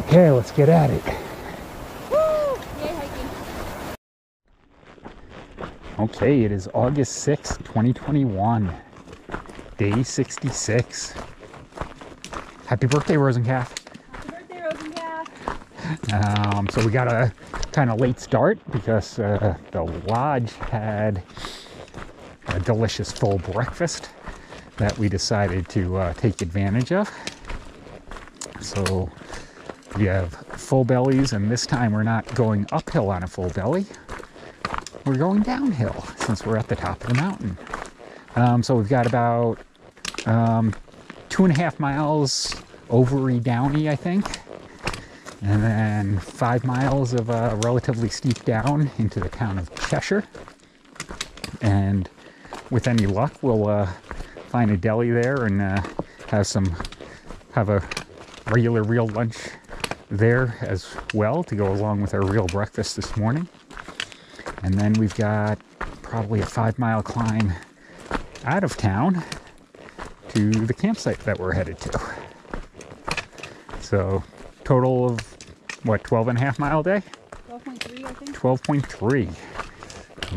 Okay, let's get at it. Woo! Yay, hiking. Okay, it is August 6th, 2021. Day 66. Happy birthday, Rosencalf. Happy birthday, Rosencalf. So we got a kind of late start because the lodge had a delicious full breakfast that we decided to take advantage of. So we have full bellies, and this time we're not going uphill on a full belly. We're going downhill since we're at the top of the mountain. So we've got about 2.5 miles overy downy, I think, and then 5 miles of a relatively steep down into the town of Cheshire. And with any luck, we'll find a deli there and have a regular real lunch there as well to go along with our real breakfast this morning. And then we've got probably a 5-mile climb out of town to the campsite that we're headed to. So total of what, 12.5 mile day? 12.3, I think. 12.3.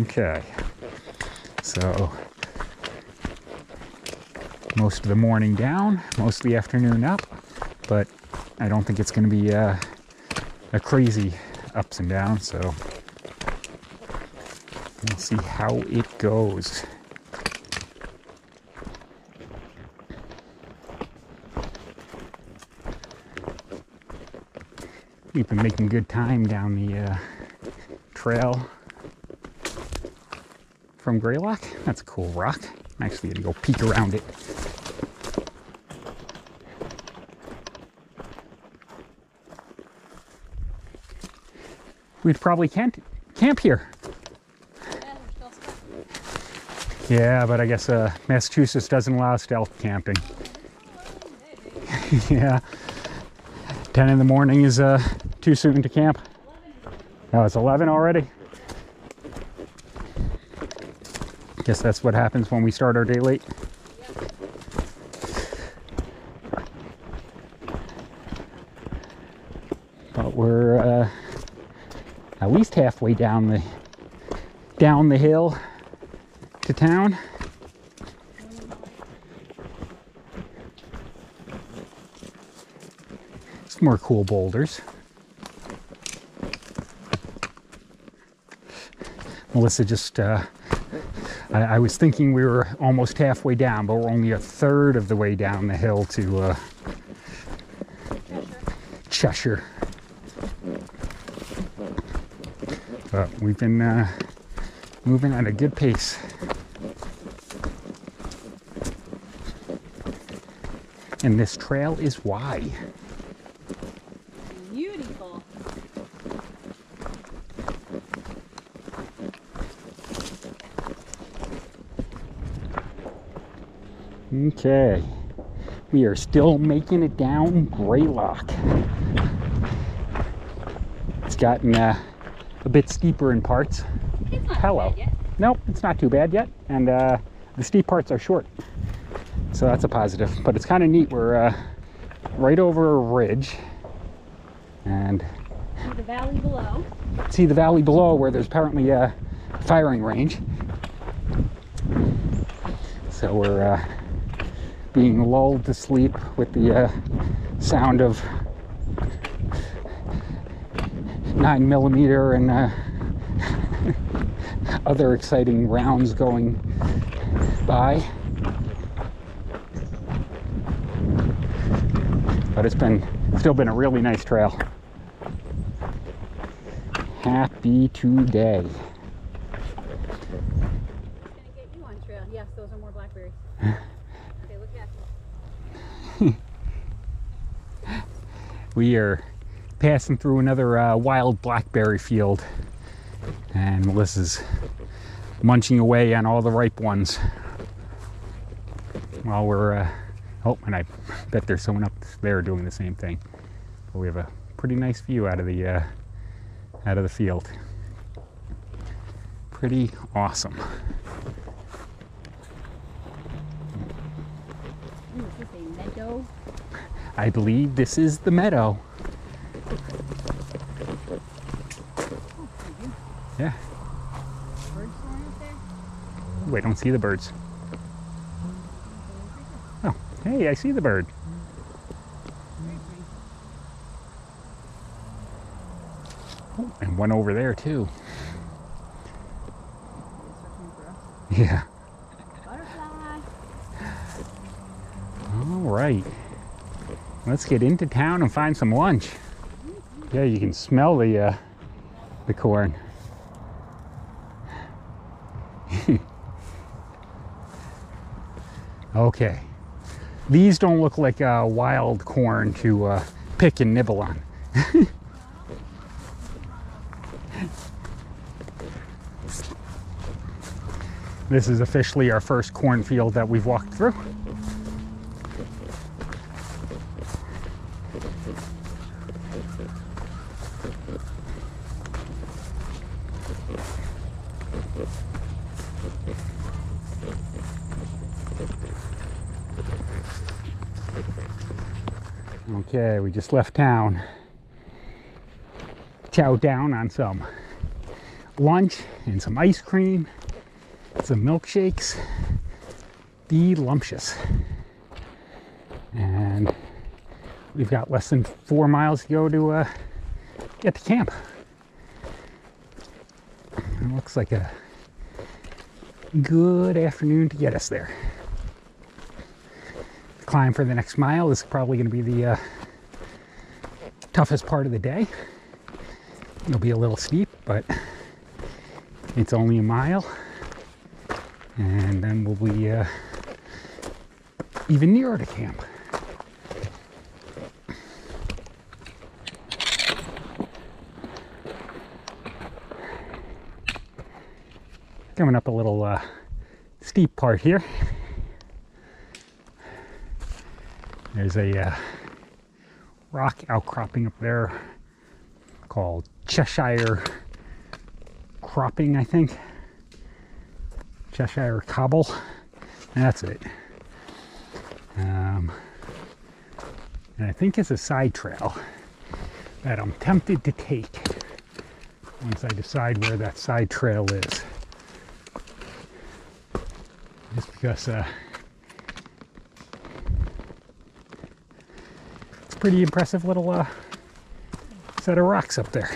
Okay. So most of the morning down, most of the afternoon up, but I don't think it's going to be a crazy ups and downs, so we'll see how it goes. We've been making good time down the trail from Greylock. That's a cool rock. I'm actually going to go peek around it. We'd probably can't camp here. Yeah, but I guess Massachusetts doesn't allow stealth camping. Yeah. 10 in the morning is too soon to camp. Oh, it's 11 already? Guess that's what happens when we start our day late. But we're at least halfway down the hill to town. Some more cool boulders. Melissa just I was thinking we were almost halfway down, but we're only a third of the way down the hill to Cheshire. But we've been moving at a good pace. And this trail is wide. Beautiful. Okay, we are still making it down Greylock. It's gotten a bit steeper in parts. It's not Hello. too bad yet. Nope, it's not too bad yet, and the steep parts are short, so that's a positive. But it's kind of neat. We're right over a ridge, and See the valley below. see the valley below where there's apparently a firing range. So we're being lulled to sleep with the sound of 9mm and other exciting rounds going by. But it's still been a really nice trail. Happy today. I'm gonna get you on trail. Yes, those are more blackberries. Okay, look at them. We are passing through another wild blackberry field, and Melissa's munching away on all the ripe ones while we're oh, and I bet there's someone up there doing the same thing. But we have a pretty nice view out of the field. Pretty awesome. Is this a meadow? I believe this is the meadow. Yeah. Birds flying up there? Wait, I don't see the birds. Oh, hey, I see the bird. Very pretty. Oh, and one over there too. Searching for us. Yeah. Butterfly. All right. Let's get into town and find some lunch. Yeah, you can smell the corn. Okay. These don't look like wild corn to pick and nibble on. This is officially our first cornfield that we've walked through. Okay, we just left town. Chowed down on some lunch and some ice cream, some milkshakes. Delumptious. And we've got less than 4 miles to go to get to camp. It looks like a good afternoon to get us there. The climb for the next mile is probably going to be the toughest part of the day. It'll be a little steep, but it's only a mile. And then we'll be even nearer to camp. Coming up a little steep part here. There's a rock outcropping up there called Cheshire Cropping, I think. Cheshire Cobble. That's it. And I think it's a side trail that I'm tempted to take once I decide where that side trail is. Just because it's a pretty impressive little set of rocks up there.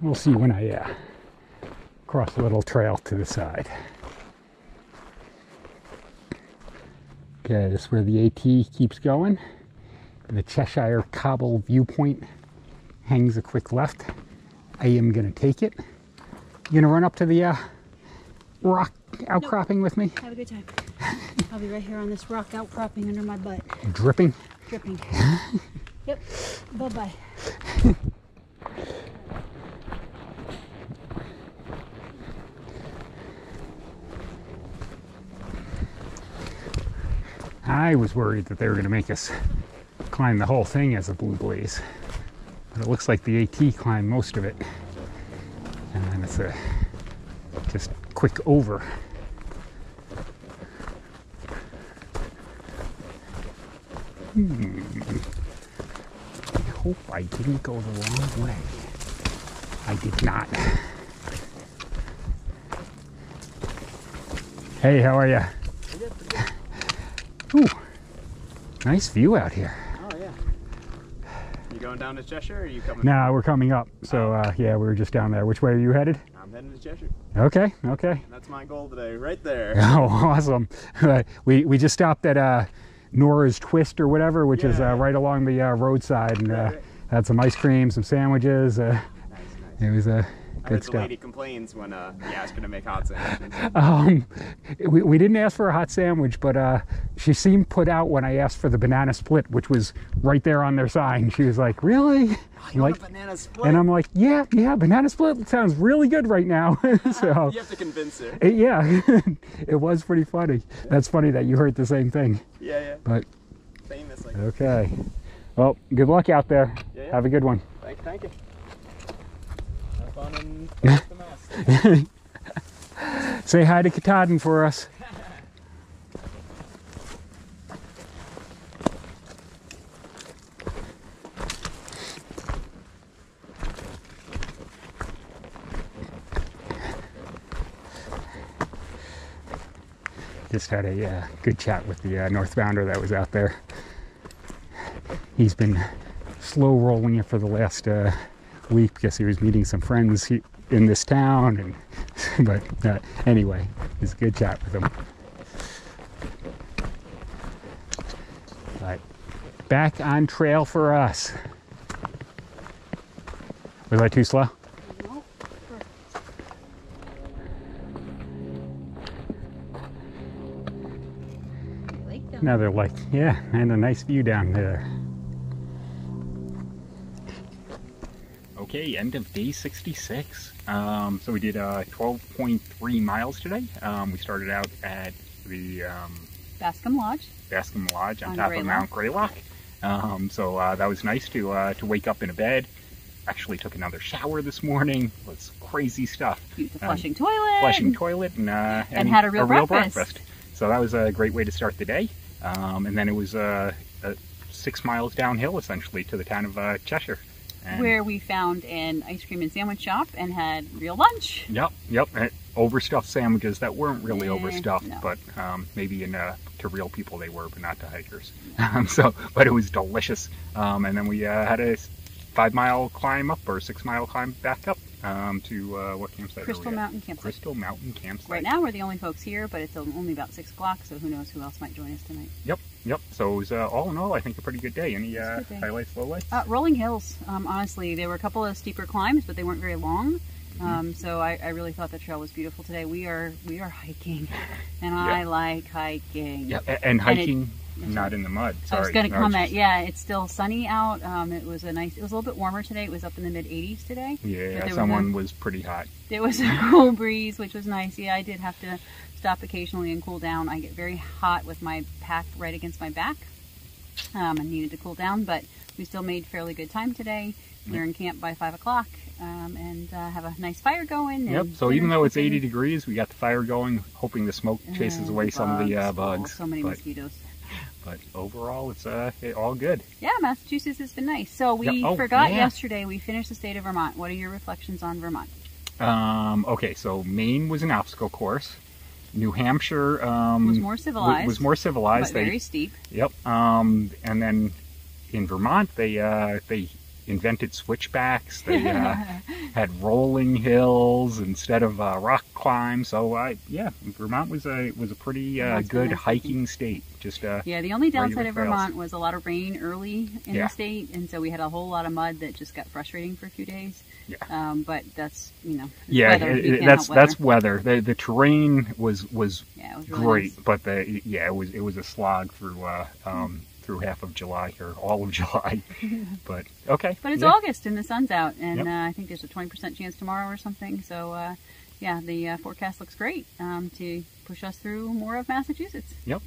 We'll see when I cross the little trail to the side. Okay, this is where the AT keeps going. The Cheshire Cobble viewpoint hangs a quick left. I am going to take it. You going to run up to the rock outcropping with me? Have a good time. I'll be right here on this rock outcropping under my butt. Dripping? Dripping. Yep. Bye-bye. I was worried that they were going to make us climb the whole thing as a blue blaze, but it looks like the AT climbed most of it, and then it's a just quick over. I hope I didn't go the wrong way. I did not. Hey, how are you? Ooh, nice view out here. Oh yeah. You going down to Cheshire or are you coming? Nah, we're coming up. So yeah, we were just down there. Which way are you headed? I'm heading to Cheshire. Okay, okay. That's my goal today, right there. Oh, awesome. We just stopped at Nora's Twist or whatever, which is right along the roadside, and right. had some ice cream, some sandwiches. Nice. It was I good heard stuff. the lady complains when you ask her to make hot sandwiches. We didn't ask for a hot sandwich, but she seemed put out when I asked for the banana split, which was right there on their sign. She was like, "Really?" You want a banana split? And I'm like, yeah, banana split sounds really good right now. So you have to convince her. yeah, it was pretty funny. That's funny that you heard the same thing. Yeah. But Famously. okay. Well, good luck out there. Yeah. Have a good one. Thank you. Have fun and the mess. Say hi to Katahdin for us. Just had a good chat with the northbounder that was out there. He's been slow rolling it for the last week because he was meeting some friends in this town, and but anyway, it was a good chat with him. But back on trail for us. Was I too slow? No. Lake down Another lake, yeah, and a nice view down there. Okay, end of day 66. So we did 12.3 miles today. We started out at the Bascom Lodge. Bascom Lodge on top Greylock. of Mount Greylock. So that was nice to wake up in a bed. Actually took another shower this morning. It was crazy stuff. Used a flushing toilet. Flushing toilet and had a real breakfast. So that was a great way to start the day. And then it was 6 miles downhill essentially to the town of Cheshire. And where we found an ice cream and sandwich shop and had real lunch. Yep. Overstuffed sandwiches that weren't really overstuffed, no. but maybe to real people they were, but not to hikers. But it was delicious. And then we had a 5-mile climb up or 6-mile climb back up to what campsite? Crystal Mountain Campsite. Crystal Mountain Campsite. Right now we're the only folks here, but it's only about 6 o'clock, so who knows who else might join us tonight. Yep. So it was all in all, I think a pretty good day. Any highlights, lowlights? Rolling hills. Honestly, there were a couple of steeper climbs, but they weren't very long. So I really thought the trail was beautiful today. We are hiking, and I like hiking. Yeah, and hiking. Not in the mud. Sorry. I was going to comment. Yeah, it's still sunny out. It was a little bit warmer today. It was up in the mid 80s today. Yeah, someone was pretty hot. There was a cool breeze, which was nice. Yeah, I did have to stop occasionally and cool down. I get very hot with my pack right against my back. I needed to cool down, but we still made fairly good time today. We were in camp by 5 o'clock and have a nice fire going. Yep, so even though it's 80 degrees, we got the fire going, hoping the smoke chases away some of the bugs. So many mosquitoes. But overall, it's all good. Yeah, Massachusetts has been nice. So we forgot yesterday, we finished the state of Vermont. What are your reflections on Vermont? Okay, so Maine was an obstacle course. New Hampshire was more civilized. But very steep. Yep. And then in Vermont, they invented switchbacks. They had rolling hills instead of rock climbs. So yeah, Vermont was a pretty good hiking state. Just yeah, the only downside of Vermont was a lot of rain early in the state, and so we had a whole lot of mud that just got frustrating for a few days. Yeah. But that's weather. That's weather. The terrain was really great, nice. But it was a slog through through half of July or all of July. But okay. But it's August and the sun's out, and I think there's a 20% chance tomorrow or something. So yeah, the forecast looks great to push us through more of Massachusetts. Yep.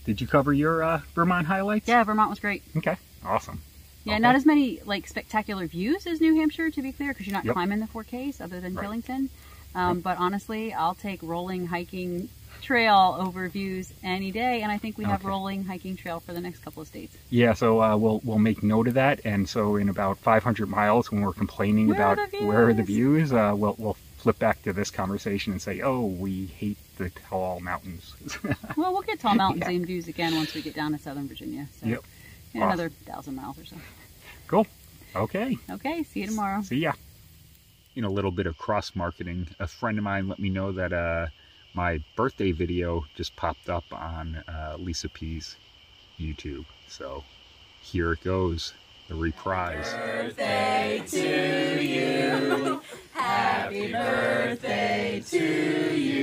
Did you cover your Vermont highlights? Yeah, Vermont was great. Okay. Awesome. Yeah, not as many spectacular views as New Hampshire, to be clear, because you're not climbing the 4Ks other than Killington. But honestly, I'll take rolling hiking trail over views any day, and I think we have rolling hiking trail for the next couple of states. Yeah, so we'll make note of that, and so in about 500 miles, when we're complaining about where are the views, we'll flip back to this conversation and say, oh, we hate the tall mountains. Well, we'll get tall mountains and views again once we get down to southern Virginia. So another 1,000 miles or so. Cool. Okay. Okay, see you tomorrow. See ya. A little bit of cross-marketing. A friend of mine let me know that my birthday video just popped up on Lisa P's YouTube. So here it goes, the reprise. Birthday to you. Happy birthday to you.